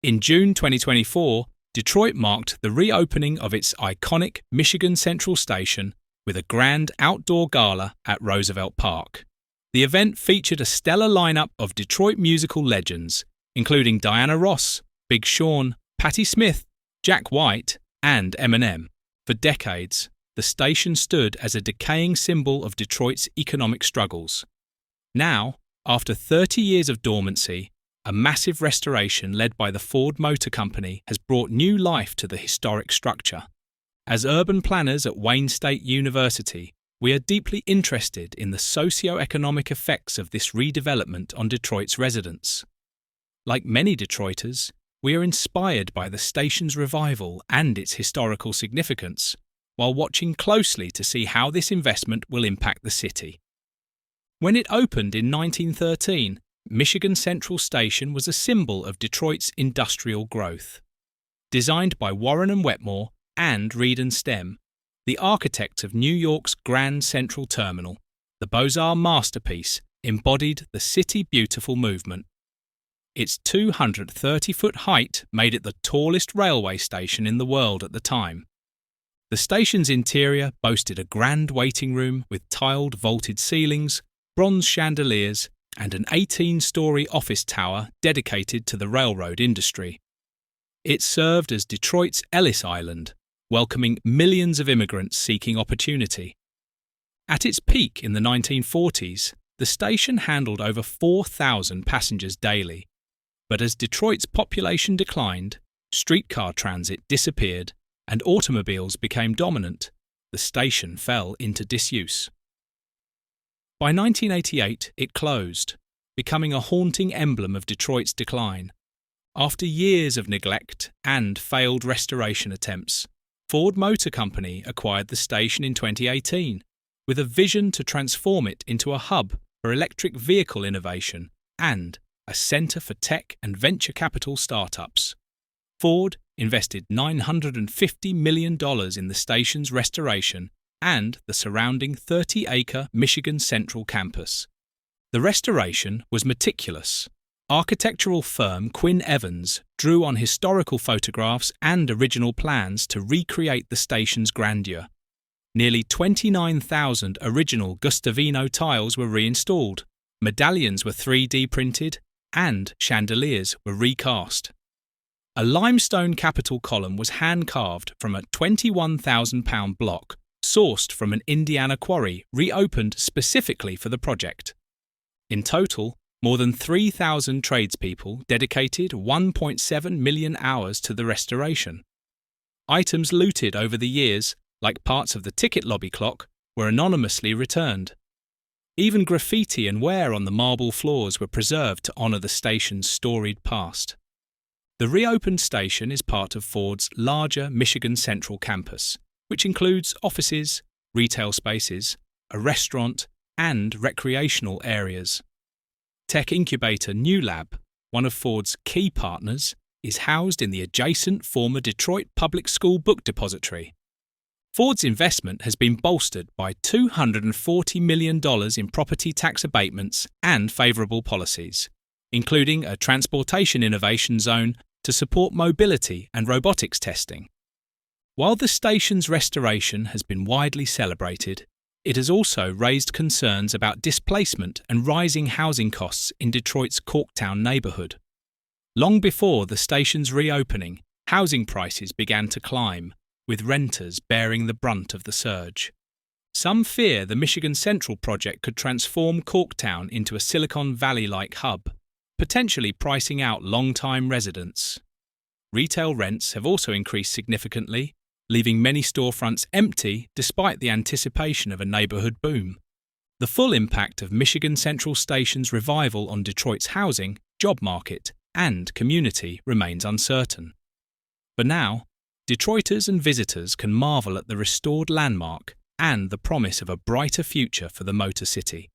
In June 2024, Detroit marked the reopening of its iconic Michigan Central Station with a grand outdoor gala at Roosevelt Park. The event featured a stellar lineup of Detroit musical legends, including Diana Ross, Big Sean, Patti Smith, Jack White, and Eminem. For decades, the station stood as a decaying symbol of Detroit's economic struggles. Now, after 30 years of dormancy, a massive restoration led by the Ford Motor Company has brought new life to the historic structure. As urban planners at Wayne State University, we are deeply interested in the socio-economic effects of this redevelopment on Detroit's residents. Like many Detroiters, we are inspired by the station's revival and its historical significance, while watching closely to see how this investment will impact the city. When it opened in 1913, Michigan Central Station was a symbol of Detroit's industrial growth. Designed by Warren and Wetmore and Reed and Stem, the architects of New York's Grand Central Terminal, the Beaux-Arts masterpiece embodied the City Beautiful movement. Its 230-foot height made it the tallest railway station in the world at the time. The station's interior boasted a grand waiting room with tiled vaulted ceilings, bronze chandeliers, and an 18-story office tower dedicated to the railroad industry. It served as Detroit's Ellis Island, welcoming millions of immigrants seeking opportunity. At its peak in the 1940s, the station handled over 4,000 passengers daily. But as Detroit's population declined, streetcar transit disappeared, and automobiles became dominant, the station fell into disuse. By 1988, it closed, becoming a haunting emblem of Detroit's decline. After years of neglect and failed restoration attempts, Ford Motor Company acquired the station in 2018, with a vision to transform it into a hub for electric vehicle innovation and a centre for tech and venture capital startups. Ford invested $950 million in the station's restoration and the surrounding 30-acre Michigan Central campus. The restoration was meticulous. Architectural firm Quinn Evans drew on historical photographs and original plans to recreate the station's grandeur. Nearly 29,000 original Gustavino tiles were reinstalled, medallions were 3D printed, and chandeliers were recast. A limestone Capitol column was hand-carved from a 21,000-pound block, sourced from an Indiana quarry reopened specifically for the project. In total, more than 3,000 tradespeople dedicated 1.7 million hours to the restoration. Items looted over the years, like parts of the ticket lobby clock, were anonymously returned. Even graffiti and wear on the marble floors were preserved to honour the station's storied past. The reopened station is part of Ford's larger Michigan Central campus, which includes offices, retail spaces, a restaurant, and recreational areas. Tech incubator New Lab, one of Ford's key partners, is housed in the adjacent former Detroit Public School book depository. Ford's investment has been bolstered by $240 million in property tax abatements and favourable policies, including a transportation innovation zone to support mobility and robotics testing. While the station's restoration has been widely celebrated, it has also raised concerns about displacement and rising housing costs in Detroit's Corktown neighbourhood. Long before the station's reopening, housing prices began to climb, with renters bearing the brunt of the surge. Some fear the Michigan Central project could transform Corktown into a Silicon Valley-like hub, potentially pricing out long-time residents. Retail rents have also increased significantly, leaving many storefronts empty despite the anticipation of a neighbourhood boom. The full impact of Michigan Central Station's revival on Detroit's housing, job market, and community remains uncertain. For now, Detroiters and visitors can marvel at the restored landmark and the promise of a brighter future for the Motor City.